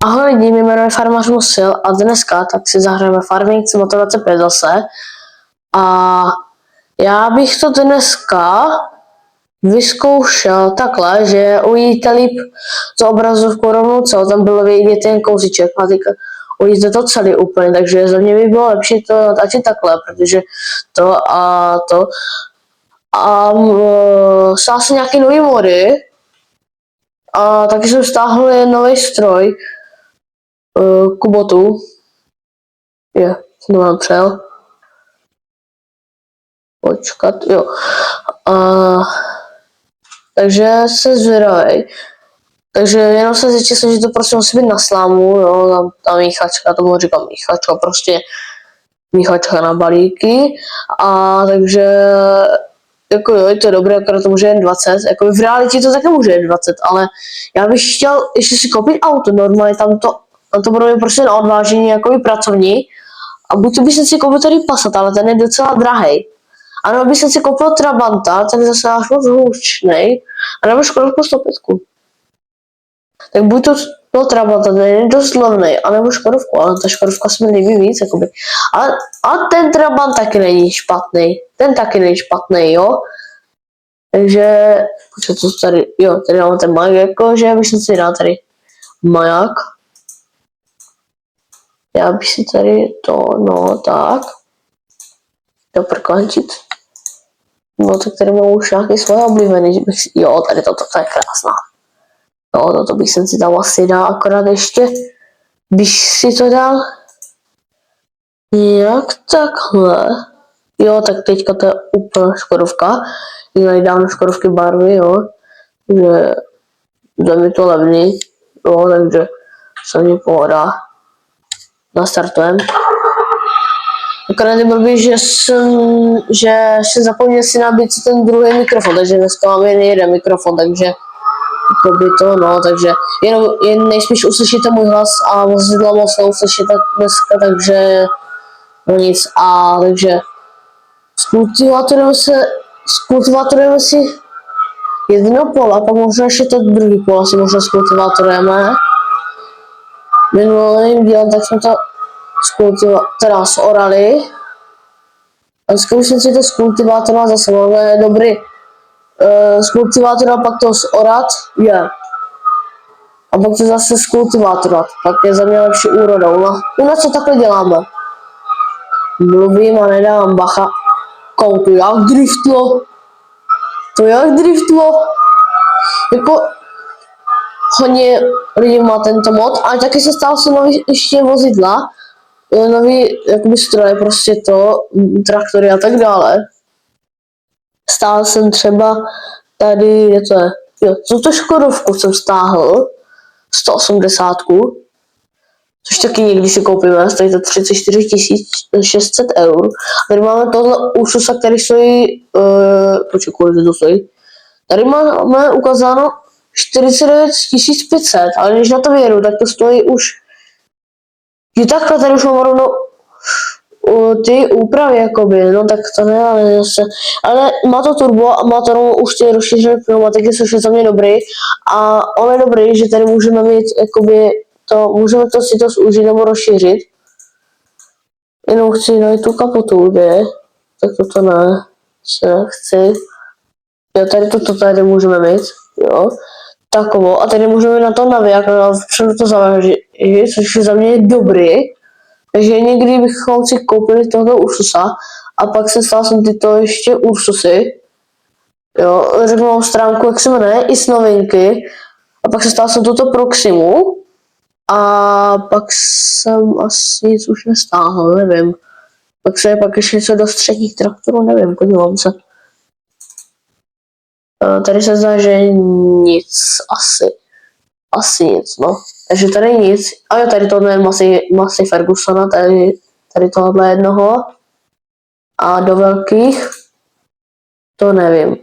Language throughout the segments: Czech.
Ahoj lidi, mě jmenuje Farmář Musil a dneska tak si zahrajeme Farming Motivace 5 zase. A já bych to dneska vyzkoušel takhle, že uvidíte líp tu obrazovku rovnou celou, tam bylo vidět ten kousíček a teďka uvidíte to celý úplně, takže za mě by bylo lepší to natáčet takhle, protože stál se nějaký nový mody a taky jsem stáhl nový stroj, Kubotu. Jsem vám přel. Počkat, jo. Takže se zvědavej. Takže jenom se zjistil, že to prostě musí být na slámu, jo, ta míchačka, tomu říkám míchačka, prostě míchačka na balíky. A takže, jako jo, to je dobré, akorát to může jen 20, jako v realitě to také může jen 20, ale já bych chtěl ještě si koupit auto, normálně tam to bude prostě na odvážení jako pracovní. A buď to bych si koupil tady Passat, ale ten je docela drahý. A nebo bych si koupil Trabanta, ten je zase až moc hlučnej, a nebo Škodovku 105. Tak buď to Trabanta, ten je dost levnej, a nebo Škodovku, ale ta Škodovka se mi líbí víc, jakoby. Ale ten Trabant taky není špatný, jo. Takže, počkej, co tady, jo, tady mám ten maják, jako, že bych si dal tady maják. Já bych si tady to, no tak, to prklančit. No tak tady mám už nějaký svoje oblíbený, že bych si, jo, tady toto je krásná. No, toto bych si tam asi dal, akorát ještě, bych si to dal nějak takhle. Jo, tak teďka to je úplně Škodovka. Já dám Škodovky barvy, jo. Takže za mě to levný, jo, takže se mě pohoda. Nastartujeme. Akorát je blbý, že jsem zapomněl si nabít ten druhý mikrofon, takže dneska mám jen jeden mikrofon, takže by to, no, takže jen nejspíš uslyšíte můj hlas a vozidla moc neuslyšíte dneska, takže no nic, a takže skultivátorujeme si jedno pole, pak možná ještě to druhý pole si možná skultivátorujeme. Minulým dílem tak jsme to zorali. A zkouším si to z kultivátora zase, máme dobrý z kultivátora, pak to zorat, je. A pak to zase z kultivátora, tak je za mě lepší úroda. U nás co takhle děláme? Mluvím a nedávám bacha. To jak driftlo? Jako hodně lidí má tento mod, ale taky se stalo se nový ještě vozidla, nový jakoby stroje, prostě to, traktory a tak dále. Stál jsem třeba tady, kde to je, jo, tuto Škodovku jsem stáhl, 180, což taky někdy si koupíme, stojí to 34 600 eur. Tady máme tohle Ursusa, který stojí, počkej, kolik to stojí. Tady máme ukázáno 49 500, ale když na to věru, tak to stojí už, že takhle tady už mám rovnou ty úpravy, jakoby, no tak to ne, ale zase, ale má to turbo a má to rovnou už ty rozšířené pneumatiky, což je za mě dobrý, a on je dobrý, že tady můžeme mít, jakoby, můžeme to si to zúžit nebo rozšířit. Jenom chci najít tu kapotu, kde, tak toto ne, chci, jo, tady toto tady můžeme mít, jo, takovou, a tady můžeme na to navěk, a vpředu to zavážit, což je za mě dobrý. Takže někdy bychom si koupili tohle Ursusa a pak se stál jsem tyto ještě Ursusy. Jo, řeknu vám stránku, jak se jmenuje, i s novinky. A pak se stál jsem toto Proximu. A pak jsem asi nic už nestáhl, nevím. Pak ještě něco do středních traktorů, nevím, podívám se. Tady se zdá, že nic, asi nic, no. Takže tady nic. A jo, tady tohle je masy Fergusona, tady tohle jednoho. A do velkých, to nevím.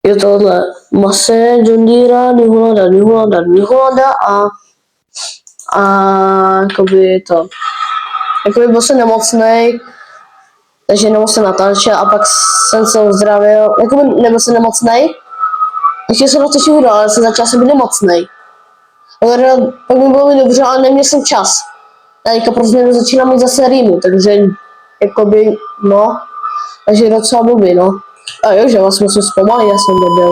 Je tohle masy John Deere, New Hollanda a jakoby to. Jakoby byl jsem nemocnej, takže nemohl natáčet a pak jsem se uzdravil. Jakoby nebyl jsem nemocnej. Ještě jsem natočil video, ale začal jsem být nemocnej. Pak by bylo mi dobře, ale neměl jsem čas. Já teďka pro změnu začínám mít zase rýmu, takže jakoby, no, takže docela blbý, no. A jo, že vás musím zpomalit, já jsem debil.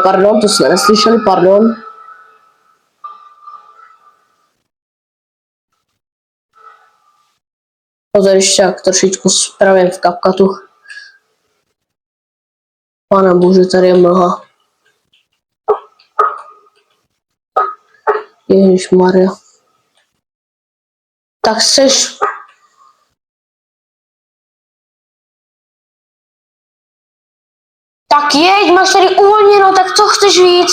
Pardon, to jsme neslyšeli, pardon. Pozor, ještě jak trošičku spravím v CapCutu. Pane bože, tady je mlha. Ježišmarja. Tak seš... Tak jeď, máš tady uvolněno, tak co chceš víc?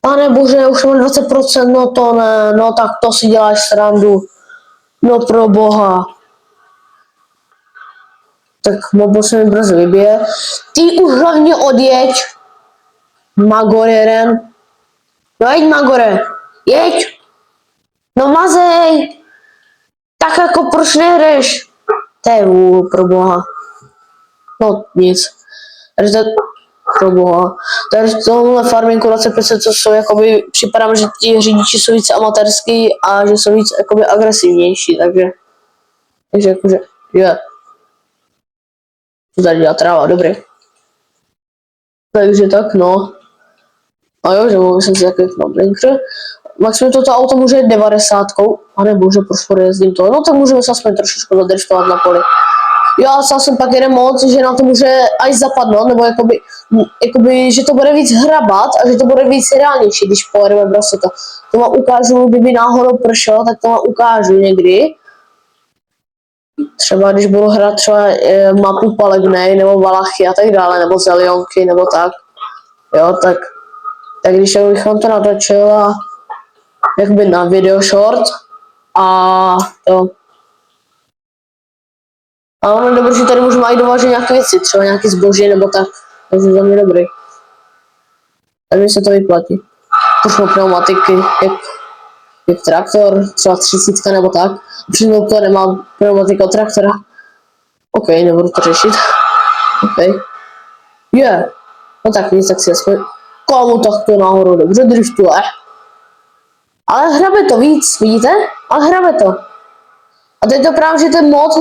Pane bože, už mám 20%, no to ne, no tak to si děláš srandu. No pro boha. Tak mobil se mi brzy vybije. Ty už hlavně odjeď. Magor jeden. No jeď Magore, jeď. No mazej. Tak jako proč nehreš? To je pro boha. No nic. Takže to pro boha. Takže tohle farminku 2500, co jsou jakoby, připadá mi, že ti řidiči jsou víc amatérský a že jsou víc jakoby agresivnější, takže jakože, je. To tady dělá tráva, dobrý. Takže tak no. A jo, že mohl jsem si takový blinker. Maximum toto auto může jít 90, a nebo že proč jezdím to, no tak můžeme se aspoň trošičku zadriftovat na poli. Jo, a jsem pak jeden moc, že na to může až zapadnout, nebo jakoby, že to bude víc hrabat a že to bude víc reálnější, když pojedeme prostě to. To vám ukážu, kdyby náhodou pršelo, tak to vám ukážu někdy. Třeba když budu hrát třeba mapu Palegnej, nebo Valachy a tak dále, nebo Zelionky, nebo tak. Jo, tak když bych vám to natočil a jakoby na video short a to. A ono je dobré, že tady můžeme i dovážet nějaké věci, třeba nějaký zboží nebo tak. Takže za mě dobrý. Takže se to vyplatí. Trošku pneumatiky, jak traktor, třeba 30 nebo tak. Přitom to nemám pneumatika od traktora. OK, nebudu to řešit. OK. Je. No tak nic, tak si aspoň komu tak to nahoru dobře driftuje. Ale hrabe to víc, vidíte? Ale hrabe to. A teď to právě, že ten mod,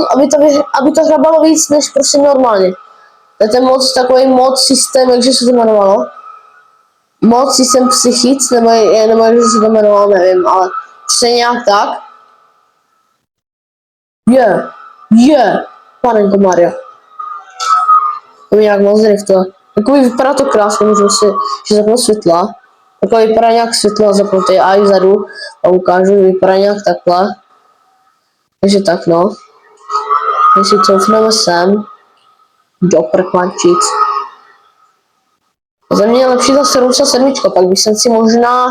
aby to hrabalo víc než prostě normálně. To je ten mod, takový mod systém, jakže se to jmenovalo? Mod systém psychic, nebo jak se to jmenovalo, nevím, ale přesně nějak tak. Panenko Mario. To mi nějak moc driftuje. Takový vypadá to krásně, můžu si, že zapnu světla. Takhle vypadá nějak světla zapnutý a i vzadu a ukážu, že vypadá nějak takhle. Takže tak no. Když si coufneme sem, do prkmančíc. Za mě je lepší ta 707, pak bych si možná...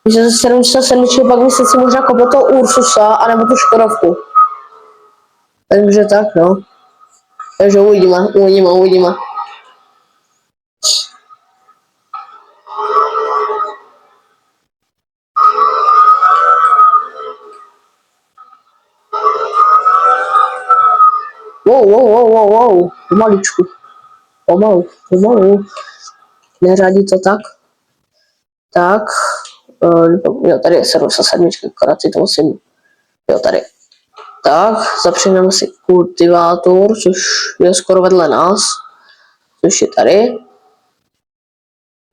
Když je 707, pak bych si možná koupil toho Ursusa, anebo tu Škodovku. Takže tak no. Takže uvidíme. Wow. Pomaličku. Pomalu. Neřádí to tak. Tak. Jo, tady je 707, akorát si to musím. Jo, tady. Tak, zapřeneme si kultivátor, což je skoro vedle nás. Což je tady.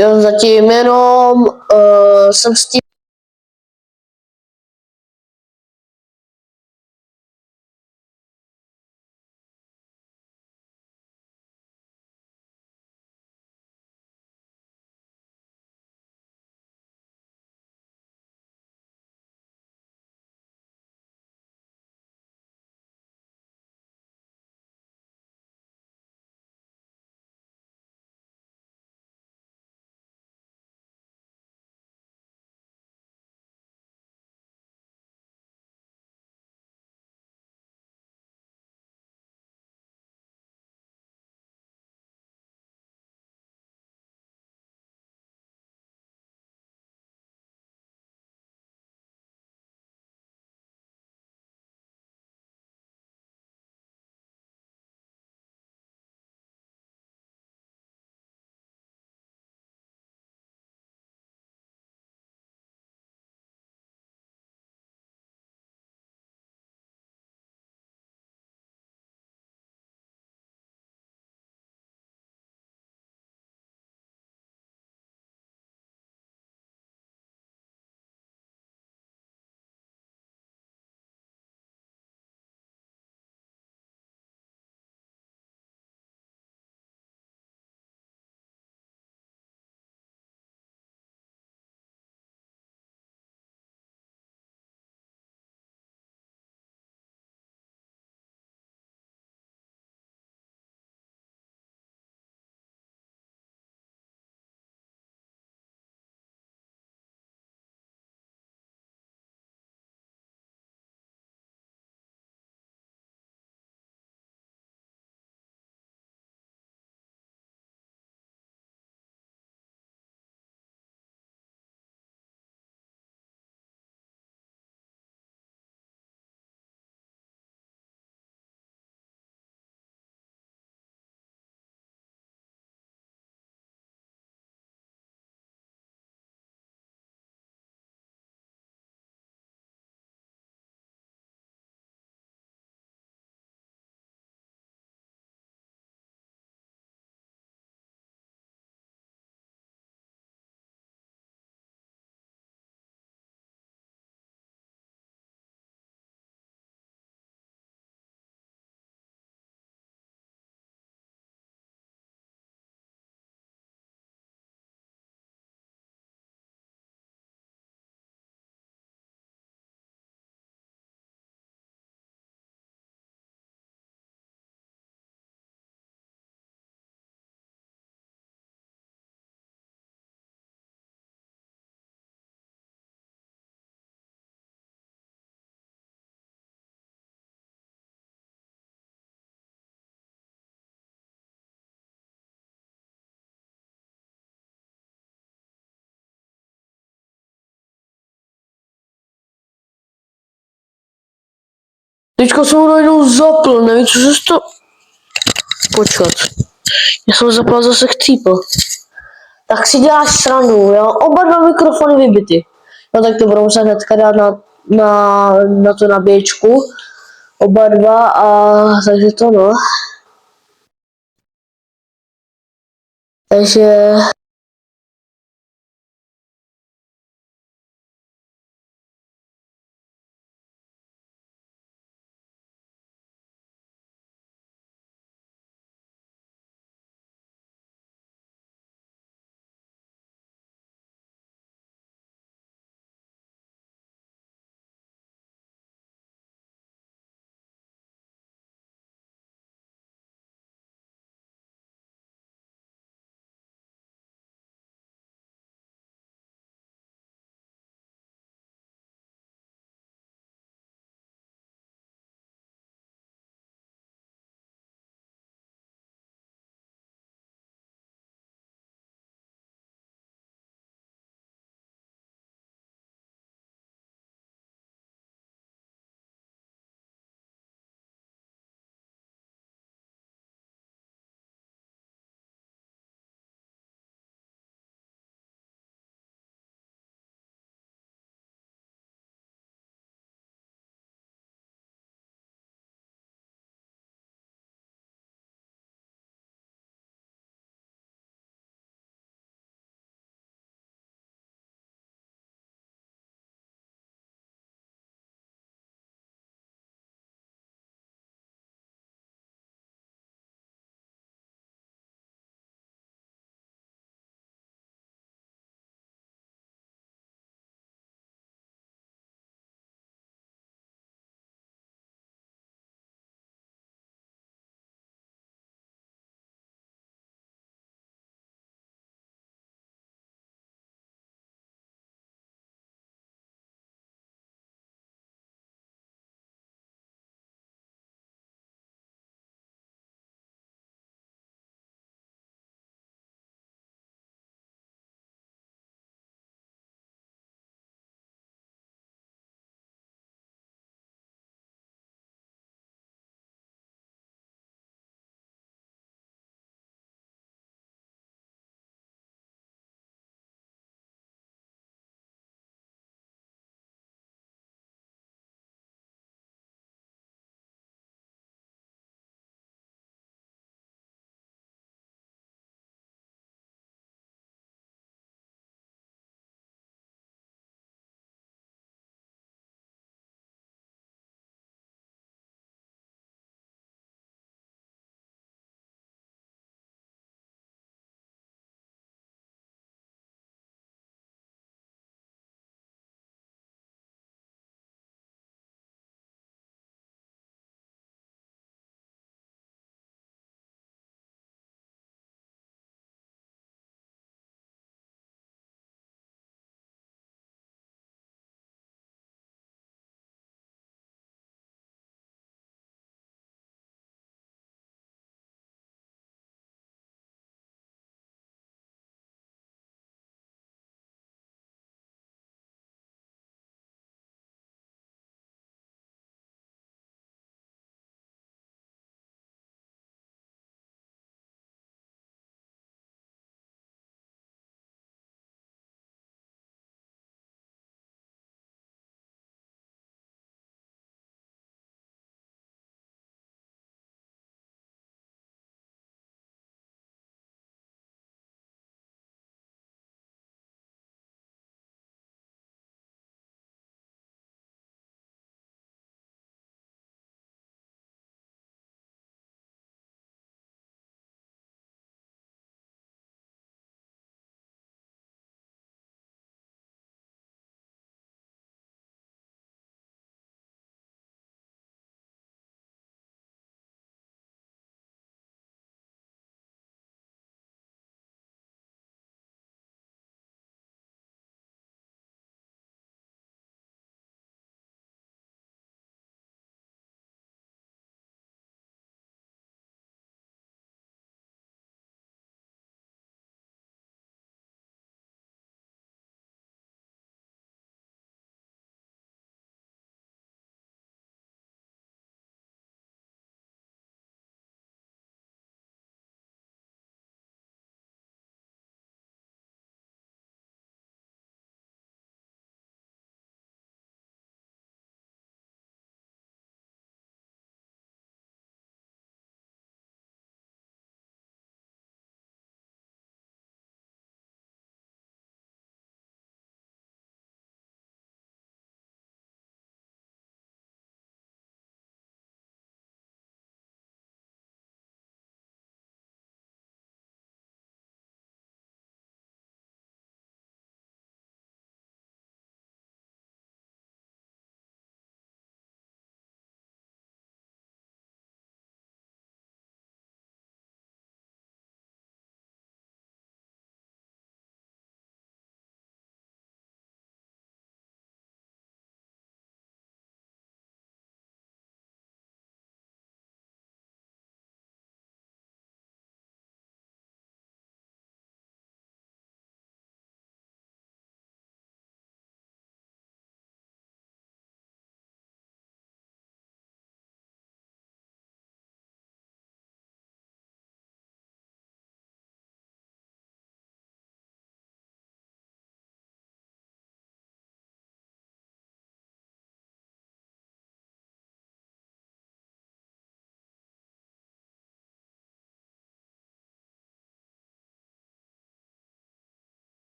Jo, zatím jenom jsem s tím Teďka jsem ho najednou zapl, nevím, co se to... Počkat. Já jsem ho zapl a zase chcípl. Tak si děláš srandu, jo? Oba dva mikrofony vybity. No tak to budou muset hnedka dát na tu nabíječku. Oba dva a takže to no. Takže